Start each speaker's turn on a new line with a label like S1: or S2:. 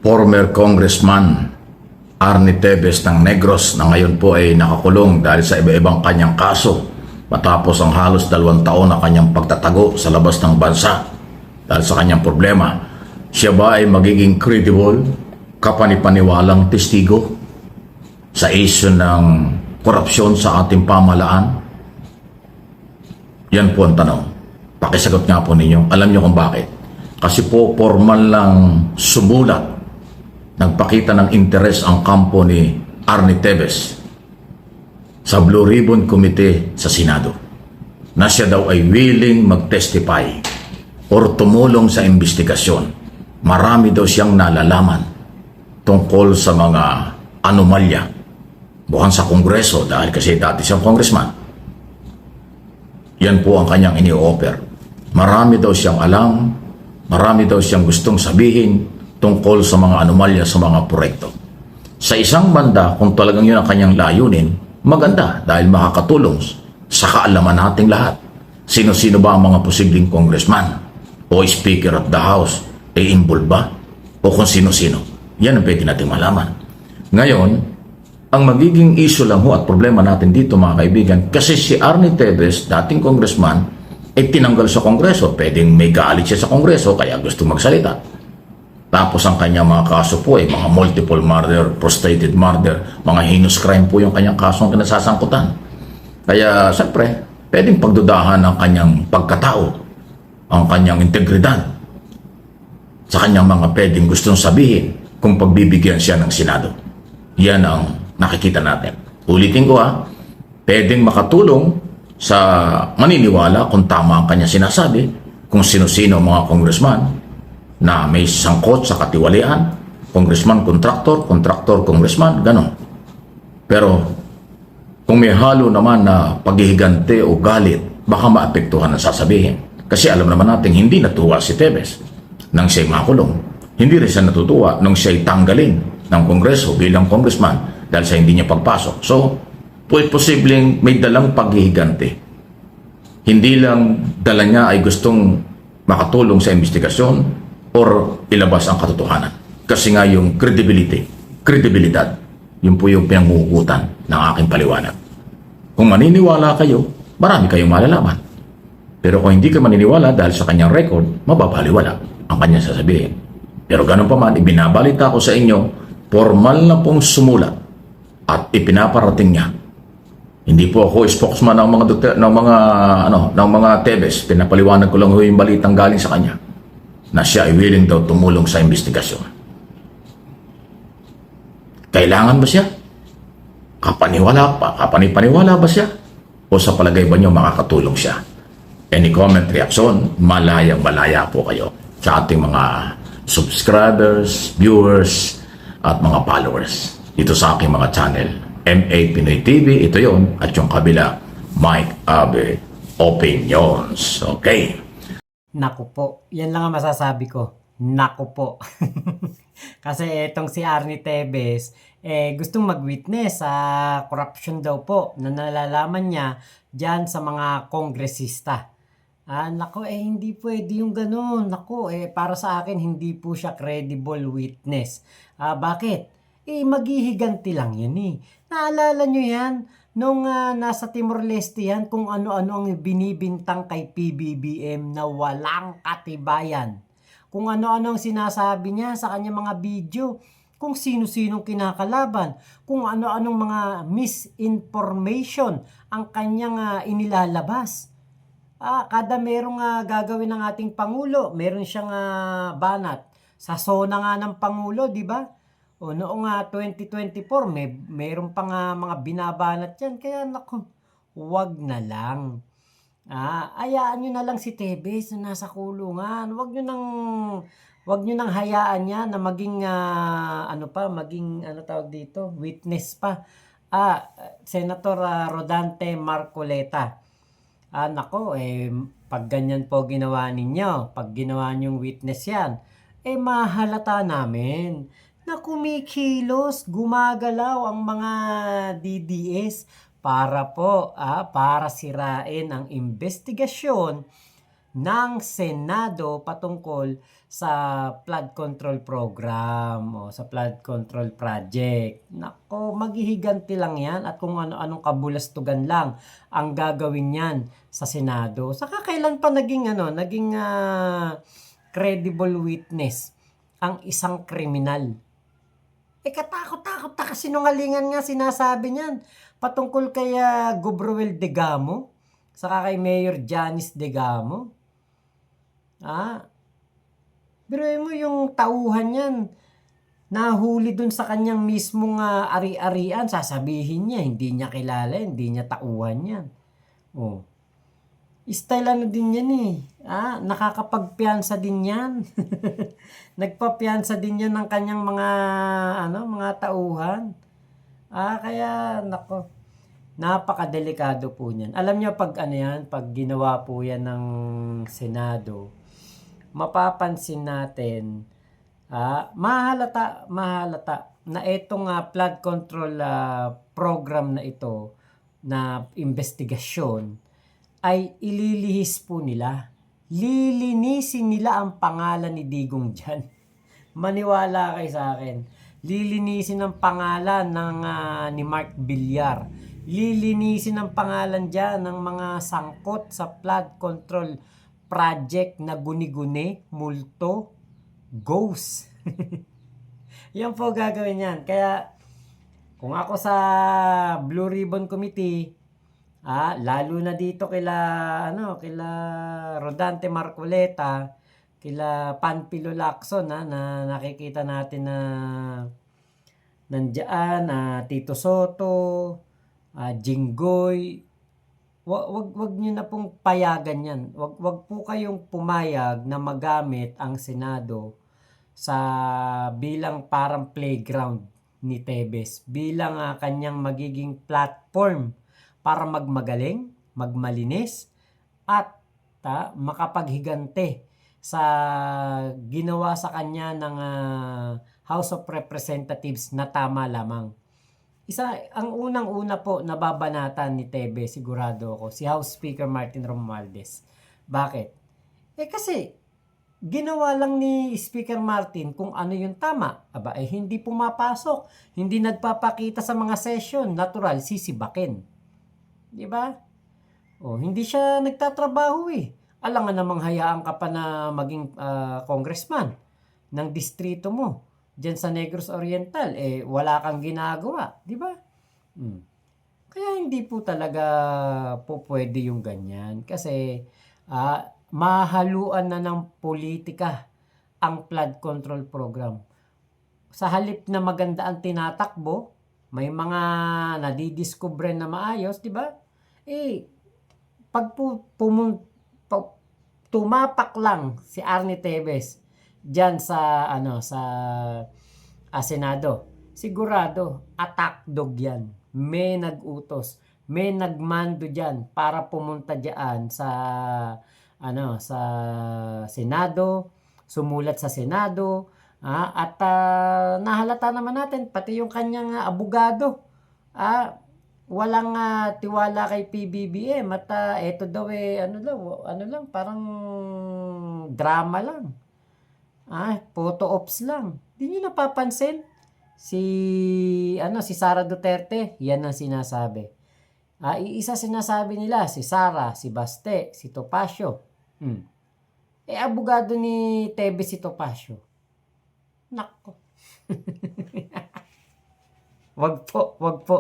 S1: former Congressman Arnie Tevez ng Negros na ngayon po ay nakakulong dahil sa iba-ibang kanyang kaso matapos ang halos 2 taon na kanyang pagtatago sa labas ng bansa dahil sa kanyang problema. Siya ba ay magiging credible, kapanipaniwalang testigo sa issue ng korupsyon sa ating pamahalaan? Yan po ang tanong. Pakisagot nga po ninyo. Alam niyo kung bakit? Kasi po formal lang sumulat, nagpakita ng interes ang kampo ni Arnie Tevez sa Blue Ribbon Committee sa Senado na siya daw ay willing mag-testify or tumulong sa investigasyon. Marami daw siyang nalalaman tungkol sa mga anomalya bukan sa Kongreso dahil kasi dati siyang congressman. Yan po ang kanyang ini-offer. Marami daw siyang alam, marami daw siyang gustong sabihin tungkol sa mga anomalya sa mga proyekto. Sa isang banda, kung talagang yun ang kanyang layunin, maganda dahil makakatulong sa kaalaman nating lahat. Sino-sino ba ang mga posibleng congressman o speaker of the house ay involved ba? O kung sino-sino. Yan ang pwede natin malaman. Ngayon, ang magiging issue lang ho at problema natin dito mga kaibigan, kasi si Arnie Tevez, dating congressman, ay tinanggal sa Kongreso. Pwedeng may galit siya sa Kongreso kaya gusto magsalita. Tapos ang kanyang mga kaso po ay mga multiple murder, prostrated murder, mga heinous crime po yung kanyang kasong kinasasangkutan. Kaya siyempre, pwedeng pagdudahan ang kanyang pagkatao, ang kanyang integridad, sa kanyang mga pwedeng gustong sabihin kung pagbibigyan siya ng Senado. Yan ang nakikita natin. Ulitin ko pwedeng makatulong sa maniniwala kung tama ang kanya sinasabi, kung sino-sino ang mga congressman na may sangkot sa katiwalian, congressman, contractor, contractor, congressman, ganon. Pero kung may halo naman na paghihigante o galit, baka maapektuhan ang sasabihin. Kasi alam naman natin, hindi natuwa si Tevez nang siya'y makulong. Hindi rin siya natutuwa nang siya'y tanggalin ng Kongreso bilang congressman dahil sa hindi niya pagpasok. So, posibleng may dalang paghihigante. Hindi lang dala niya ay gustong makatulong sa investigasyon or ilabas ang katotohanan. Kasi nga yung kredibilidad, yun po yung pinangukutan ng aking paliwanag. Kung maniniwala kayo, marami kayong malalaman. Pero kung hindi ka maniniwala dahil sa kanyang record, mababaliwala ang kanyang sasabihin. Pero ganun pa man, ibinabalita ko sa inyo, formal na pong sumulat at ipinaparating niya. Hindi po ako spokesman ng mga Tevez. Pinapaliwanag ko lang yung balitang galing sa kanya na siya ay willing daw tumulong sa investigasyon. Kailangan ba siya? Kapanipaniwala ba siya? O sa palagay ba niyo makakatulong siya? Any comment, reaction, malayang-malaya po kayo sa ating mga subscribers, viewers, at mga followers dito sa aking mga channel. MA Pinoy TV, ito yon, at yung kabila, Mike Abe Opinions. Okay.
S2: Naku po, yan lang ang masasabi ko. Naku po. Kasi itong si Arnie Tevez, gustong mag-witness sa corruption daw po na nalalaman niya dyan sa mga kongresista. Naku, hindi pwede yung ganun. Naku, para sa akin, hindi po siya credible witness. Bakit? Maghihiganti lang yun Naalala nyo yan? Nung nasa Timor-Leste yan, kung ano-ano ang binibintang kay PBBM na walang katibayan. Kung ano-ano ang sinasabi niya sa kanyang mga video, kung sino-sinong kinakalaban, kung ano-anong mga misinformation ang kanyang inilalabas. Kada merong gagawin ng ating Pangulo, meron siyang banat. Sa SONA nga ng Pangulo, di ba? O noong 2024, meron pang mga binabanat yan. Kaya naku, wag na lang. Hayaan nyo na lang si Tevez na nasa kulungan. Wag nyo nang hayaan niya na maging, witness pa. Senator Rodante Marcoleta. Nako, pag ganyan po ginawa ninyo, pag ginawa nyong witness yan, mahalata namin na kumikilos, gumagalaw ang mga DDS para sirain ang investigasyon ng Senado patungkol sa flood control program o sa flood control project. Nako, maghihiganti lang yan at kung ano-anong kabulastugan lang ang gagawin yan sa Senado. Saka kailan pa naging credible witness ang isang kriminal? Katakot-takot na kasinungalingan nga sinasabi niyan. Patungkol kay Gobruel Degamo, saka kay Mayor Janice Degamo. Biruin mo yung tauhan yan. Nahuli dun sa kanyang mismong ari-arian, sasabihin niya, hindi niya kilala, hindi niya tauhan yan. Oh. Style din yan eh. Nakakapagpiyansa din yan. Nagpapiyansa din yan ng kanyang mga tauhan. Kaya, nako, napakadelikado po niyan. Alam niyo pag pag ginawa po yan ng Senado, mapapansin natin, mahalata na itong flood control program na ito, na investigasyon, ay ililihis po nila. Lilinisin nila ang pangalan ni Digong dyan. Maniwala kayo sa akin. Lilinisin ang pangalan ni Mark Villar. Lilinisin ang pangalan dyan ng mga sangkot sa flood control project na guni-guni, multo, ghost. Yan po gagawin yan. Kaya, kung ako sa Blue Ribbon Committee, lalo na dito kila Rodante Marcoleta, kila Panfilo Lacson, na nakikita natin na nandiyan, Tito Soto, Jinggoy, wag niyo na pong payagan yan. Wag po kayong pumayag na magamit ang Senado sa bilang parang playground ni Tebes, bilang kanyang magiging platform para magmagaling, magmalinis, at makapaghigante sa ginawa sa kanya ng House of Representatives na tama lamang. Ang unang-una po nababanatan ni Tebe, sigurado ako, si House Speaker Martin Romualdez. Bakit? Kasi ginawa lang ni Speaker Martin kung ano yung tama. Hindi pumapasok. Hindi nagpapakita sa mga session. Natural, sisibakin. Di ba? Hindi siya nagtatrabaho eh. Alangan namang hayaan ka pa na maging congressman ng distrito mo. Diyan sa Negros Oriental, wala kang ginagawa. Di ba? Kaya hindi po talaga po pwede yung ganyan. Kasi mahaluan na ng politika ang flood control program. Sa halip na maganda ang tinatakbo, may mga nadidiskubre na maayos, di ba? Pag tumapak lang si Arnie Tevez diyan sa Senado, sigurado attack dog yan. May nagutos, may nagmando diyan para pumunta diyan sa Senado, sumulat sa Senado, at nahalata naman natin pati yung kanyang abogado walang tiwala kay PBBM at eto daw lang parang drama lang. Photo ops lang. Di niyo napapansin? Si Sara Duterte, yan ang sinasabi. Iisa sinasabi nila, si Sara, si Baste, si Topacio. Abogado ni Tebe si Topacio. Nako. Wag po.